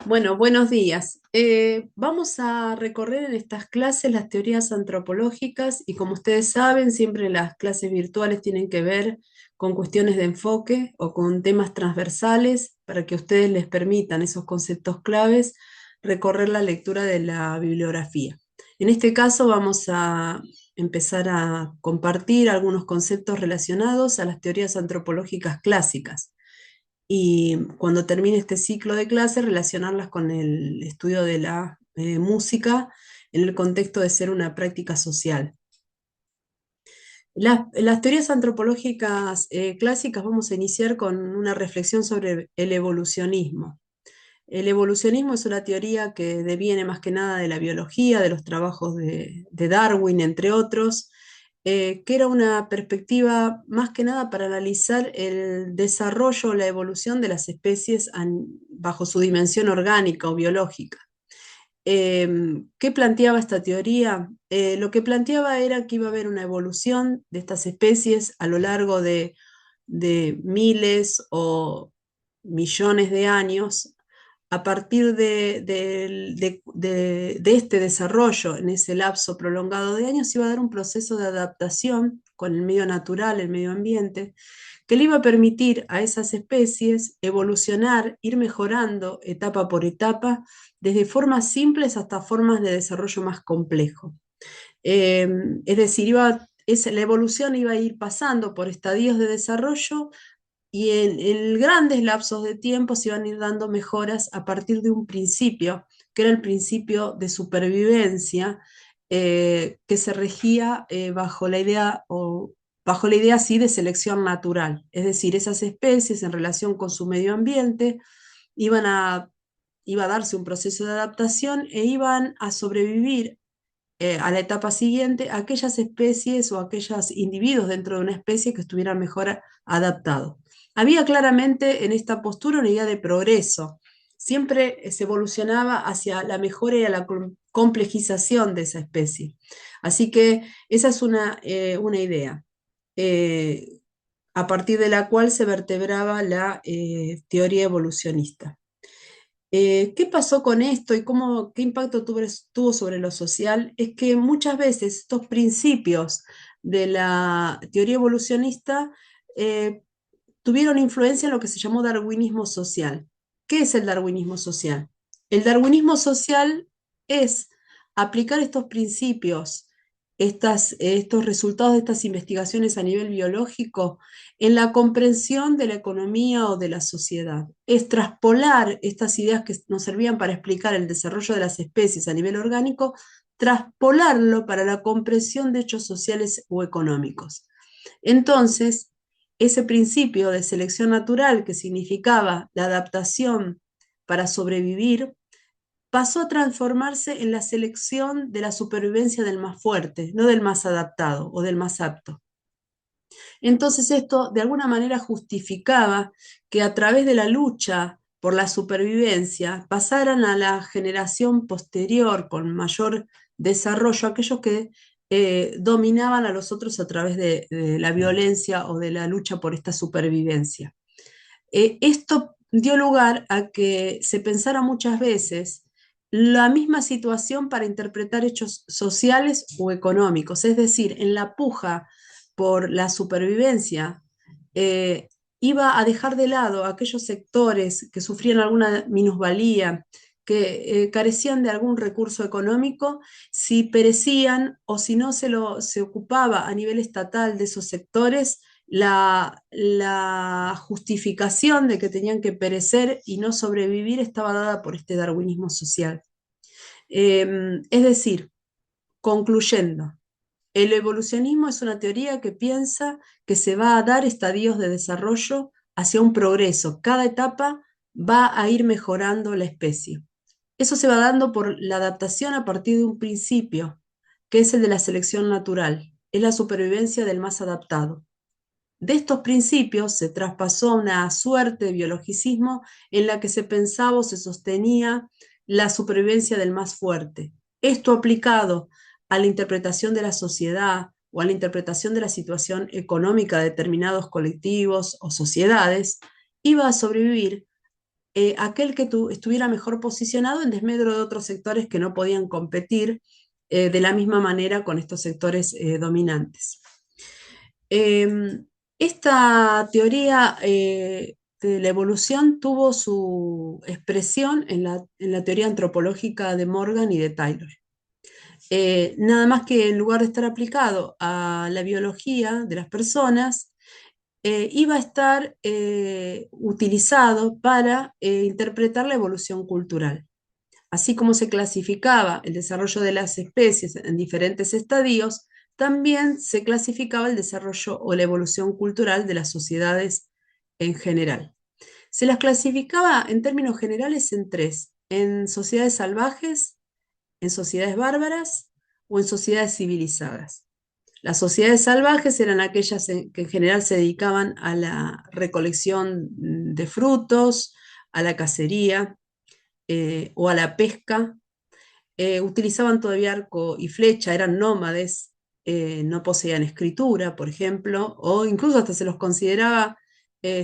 Bueno, buenos días. Vamos a recorrer en estas clases las teorías antropológicas y como ustedes saben, siempre las clases virtuales tienen que ver con cuestiones de enfoque o con temas transversales para que ustedes les permitan esos conceptos claves recorrer la lectura de la bibliografía. En este caso vamos a empezar a compartir algunos conceptos relacionados a las teorías antropológicas clásicas y cuando termine este ciclo de clases relacionarlas con el estudio de la música en el contexto de ser una práctica social. Las teorías antropológicas clásicas vamos a iniciar con una reflexión sobre el evolucionismo. El evolucionismo es una teoría que deviene más que nada de la biología, de los trabajos de Darwin, entre otros, que era una perspectiva más que nada para analizar el desarrollo o la evolución de las especies bajo su dimensión orgánica o biológica. ¿Qué planteaba esta teoría? Lo que planteaba era que iba a haber una evolución de estas especies a lo largo de miles o millones de años a partir de este desarrollo en ese lapso prolongado de años, iba a dar un proceso de adaptación con el medio natural, el medio ambiente, que le iba a permitir a esas especies evolucionar, ir mejorando etapa por etapa, desde formas simples hasta formas de desarrollo más complejo. Eh, es decir, la evolución iba a ir pasando por estadios de desarrollo y en grandes lapsos de tiempo se iban a ir dando mejoras a partir de un principio, que era el principio de supervivencia, que se regía bajo la idea así de selección natural. Es decir, esas especies en relación con su medio ambiente iban a, iba a darse un proceso de adaptación e iban a sobrevivir a la etapa siguiente aquellas especies o aquellos individuos dentro de una especie que estuvieran mejor adaptados. Había claramente en esta postura una idea de progreso. Siempre se evolucionaba hacia la mejora y a la complejización de esa especie. Así que esa es una idea eh, a partir de la cual se vertebraba la teoría evolucionista. ¿Qué pasó con esto y qué impacto tuvo sobre lo social? Es que muchas veces estos principios de la teoría evolucionista eh, tuvieron influencia en lo que se llamó darwinismo social. ¿Qué es el darwinismo social? El darwinismo social es aplicar estos principios, estos resultados de estas investigaciones a nivel biológico en la comprensión de la economía o de la sociedad. Es traspolar estas ideas que nos servían para explicar el desarrollo de las especies a nivel orgánico, traspolarlo para la comprensión de hechos sociales o económicos. Entonces, ese principio de selección natural que significaba la adaptación para sobrevivir, pasó a transformarse en la selección de la supervivencia del más fuerte, no del más adaptado o del más apto. Entonces esto de alguna manera justificaba que a través de la lucha por la supervivencia pasaran a la generación posterior con mayor desarrollo aquellos que dominaban a los otros a través de la violencia o de la lucha por esta supervivencia. Esto dio lugar a que se pensara muchas veces la misma situación para interpretar hechos sociales o económicos, es decir, en la puja por la supervivencia, eh, iba a dejar de lado aquellos sectores que sufrían alguna minusvalía, que carecían de algún recurso económico, si perecían o si no se ocupaba a nivel estatal de esos sectores la justificación de que tenían que perecer y no sobrevivir estaba dada por este darwinismo social. Es decir, concluyendo, el evolucionismo es una teoría que piensa que se va a dar estadios de desarrollo hacia un progreso. Cada etapa va a ir mejorando la especie. Eso se va dando por la adaptación a partir de un principio, que es el de la selección natural. Es la supervivencia del más adaptado. De estos principios se traspasó a una suerte de biologicismo en la que se pensaba o se sostenía la supervivencia del más fuerte. Esto aplicado a la interpretación de la sociedad o a la interpretación de la situación económica de determinados colectivos o sociedades, iba a sobrevivir aquel que estuviera mejor posicionado en desmedro de otros sectores que no podían competir de la misma manera con estos sectores dominantes. Em, Esta teoría de la evolución tuvo su expresión en la teoría antropológica de Morgan y de Taylor. Nada más que en lugar de estar aplicado a la biología de las personas, iba a estar utilizado para interpretar la evolución cultural. Así como se clasificaba el desarrollo de las especies en diferentes estadios, también se clasificaba el desarrollo o la evolución cultural de las sociedades en general. Se las clasificaba en términos generales en tres: en sociedades salvajes, en sociedades bárbaras o en sociedades civilizadas. Las sociedades salvajes eran aquellas que en general se dedicaban a la recolección de frutos, a la cacería o a la pesca. Utilizaban todavía arco y flecha, eran nómades, no poseían escritura, por ejemplo, o incluso hasta se los consideraba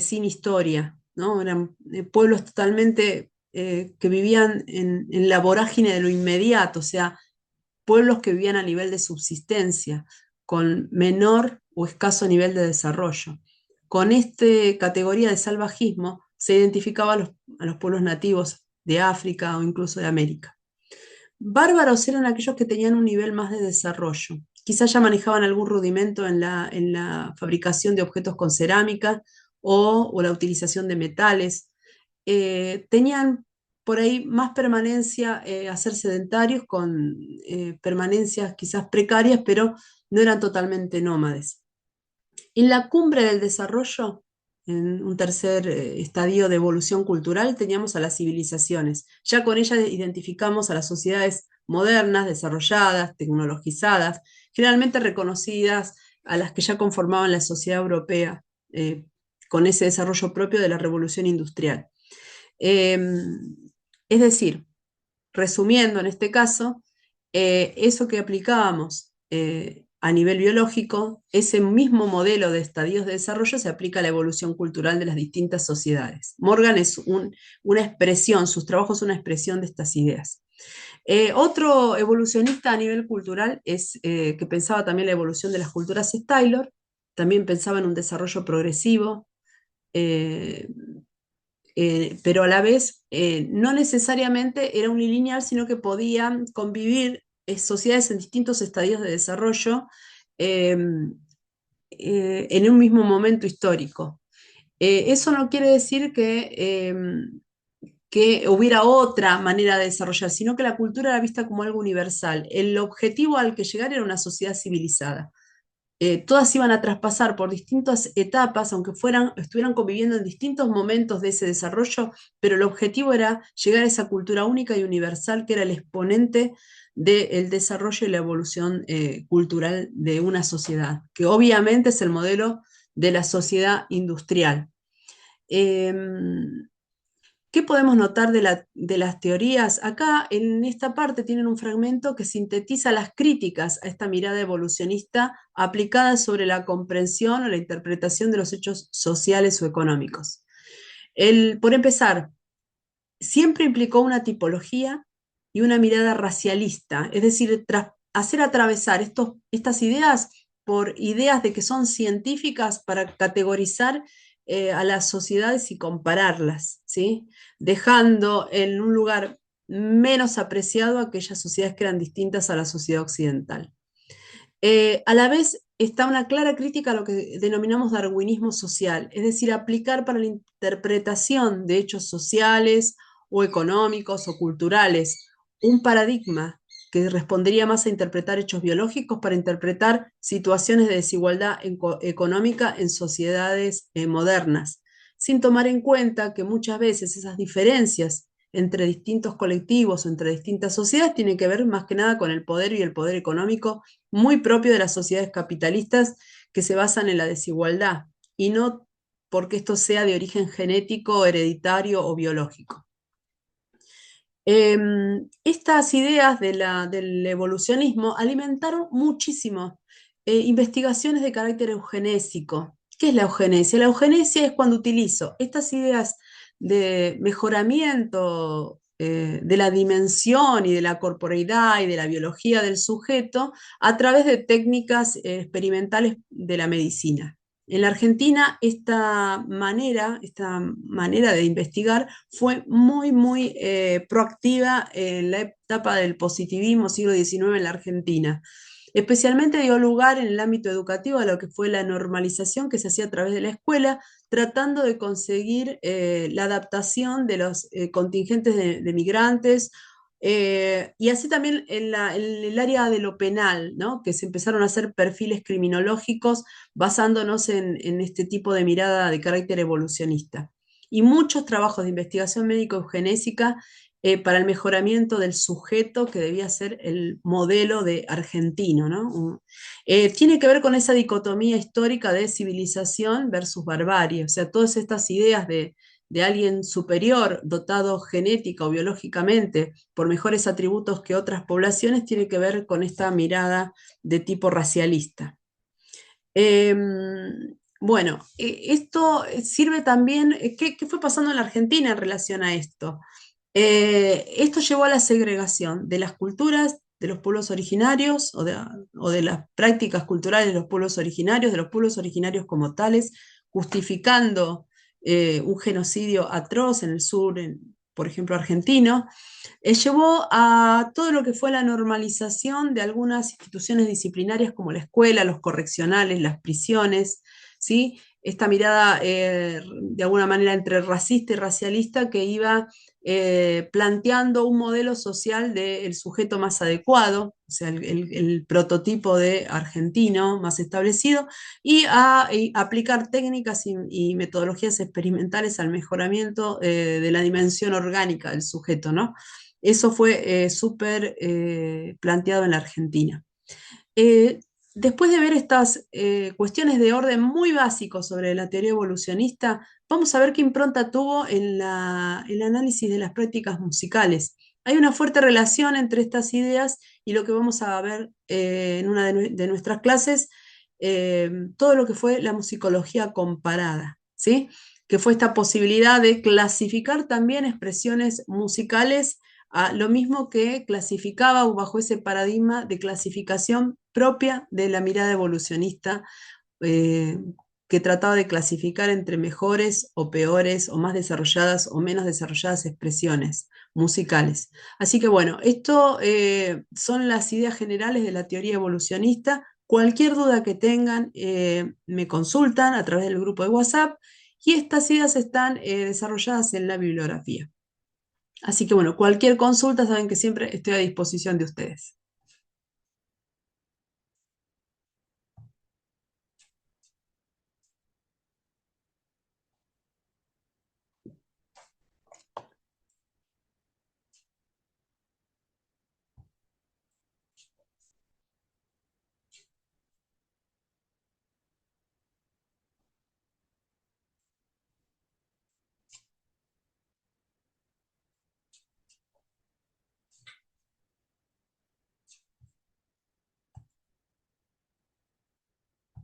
sin historia, ¿no? Eran pueblos totalmente que vivían en la vorágine de lo inmediato, o sea, pueblos que vivían a nivel de subsistencia, con menor o escaso nivel de desarrollo. Con esta categoría de salvajismo se identificaba a los pueblos nativos de África o incluso de América. Bárbaros eran aquellos que tenían un nivel más de desarrollo. Quizás ya manejaban algún rudimento en la fabricación de objetos con cerámica o la utilización de metales. Tenían por ahí más permanencia a ser sedentarios, con permanencias quizás precarias, pero no eran totalmente nómades. En la cumbre del desarrollo, en un tercer estadio de evolución cultural, teníamos a las civilizaciones. Ya con ellas identificamos a las sociedades modernas, desarrolladas, tecnologizadas, generalmente reconocidas, a las que ya conformaban la sociedad europea, con ese desarrollo propio de la revolución industrial. Eh, es decir, resumiendo en este caso, eso que aplicábamos a nivel biológico, ese mismo modelo de estadios de desarrollo se aplica a la evolución cultural de las distintas sociedades. Morgan es una expresión, sus trabajos son una expresión de estas ideas. Otro evolucionista a nivel cultural que pensaba también la evolución de las culturas es Taylor, también pensaba en un desarrollo progresivo, eh, pero a la vez no necesariamente era unilineal, sino que podían convivir sociedades en distintos estadios de desarrollo eh, en un mismo momento histórico. Eso no quiere decir que hubiera otra manera de desarrollar, sino que la cultura era vista como algo universal. El objetivo al que llegar era una sociedad civilizada. Todas iban a traspasar por distintas etapas, aunque estuvieran conviviendo en distintos momentos de ese desarrollo, pero el objetivo era llegar a esa cultura única y universal que era el exponente del desarrollo y la evolución cultural de una sociedad, que obviamente es el modelo de la sociedad industrial. ¿Qué podemos notar de las teorías? Acá en esta parte tienen un fragmento que sintetiza las críticas a esta mirada evolucionista aplicada sobre la comprensión o la interpretación de los hechos sociales o económicos. Por empezar, siempre implicó una tipología y una mirada racialista, es decir, hacer atravesar estas ideas por ideas de que son científicas para categorizar a las sociedades y compararlas, ¿sí? Dejando en un lugar menos apreciado aquellas sociedades que eran distintas a la sociedad occidental. A la vez está una clara crítica a lo que denominamos darwinismo social, es decir, aplicar para la interpretación de hechos sociales o económicos o culturales un paradigma que respondería más a interpretar hechos biológicos para interpretar situaciones de desigualdad económica en sociedades modernas, sin tomar en cuenta que muchas veces esas diferencias entre distintos colectivos o entre distintas sociedades tienen que ver más que nada con el poder y el poder económico muy propio de las sociedades capitalistas que se basan en la desigualdad y no porque esto sea de origen genético, hereditario o biológico. Estas ideas del evolucionismo alimentaron muchísimo investigaciones de carácter eugenésico. ¿Qué es la eugenesia? La eugenesia es cuando utilizo estas ideas de mejoramiento de la dimensión y de la corporeidad y de la biología del sujeto a través de técnicas experimentales de la medicina. En la Argentina esta manera de investigar fue muy, muy proactiva en la etapa del positivismo siglo XIX en la Argentina. Especialmente dio lugar en el ámbito educativo a lo que fue la normalización que se hacía a través de la escuela, tratando de conseguir la adaptación de los contingentes de migrantes, y así también en el área de lo penal, ¿no? Que se empezaron a hacer perfiles criminológicos basándonos en este tipo de mirada de carácter evolucionista. Y muchos trabajos de investigación médico-eugenésica para el mejoramiento del sujeto que debía ser el modelo de argentino, ¿no? Tiene que ver con esa dicotomía histórica de civilización versus barbarie, o sea, todas estas ideas de alguien superior, dotado genética o biológicamente por mejores atributos que otras poblaciones, tiene que ver con esta mirada de tipo racialista. Eh, bueno, esto sirve también, ¿qué fue pasando en la Argentina en relación a esto? Esto llevó a la segregación de las culturas de los pueblos originarios o de las prácticas culturales de los pueblos originarios como tales, justificando un genocidio atroz en el sur, por ejemplo, argentino, llevó a todo lo que fue la normalización de algunas instituciones disciplinarias como la escuela, los correccionales, las prisiones, ¿sí? Esta mirada de alguna manera entre racista y racialista que iba planteando un modelo social del sujeto más adecuado, o sea, el prototipo de argentino más establecido, y aplicar técnicas y metodologías experimentales al mejoramiento de la dimensión orgánica del sujeto, ¿no? Eso fue súper planteado en la Argentina. Eh, Después de ver estas cuestiones de orden muy básico sobre la teoría evolucionista, vamos a ver qué impronta tuvo en el análisis de las prácticas musicales. Hay una fuerte relación entre estas ideas y lo que vamos a ver en una de nuestras clases, todo lo que fue la musicología comparada, ¿sí? Que fue esta posibilidad de clasificar también expresiones musicales a lo mismo que clasificaba o bajo ese paradigma de clasificación propia de la mirada evolucionista, eh, que trataba de clasificar entre mejores o peores o más desarrolladas o menos desarrolladas expresiones musicales. Así que bueno, esto son las ideas generales de la teoría evolucionista. Cualquier duda que tengan, me consultan a través del grupo de WhatsApp y estas ideas están desarrolladas en la bibliografía. Así que bueno, cualquier consulta saben que siempre estoy a disposición de ustedes.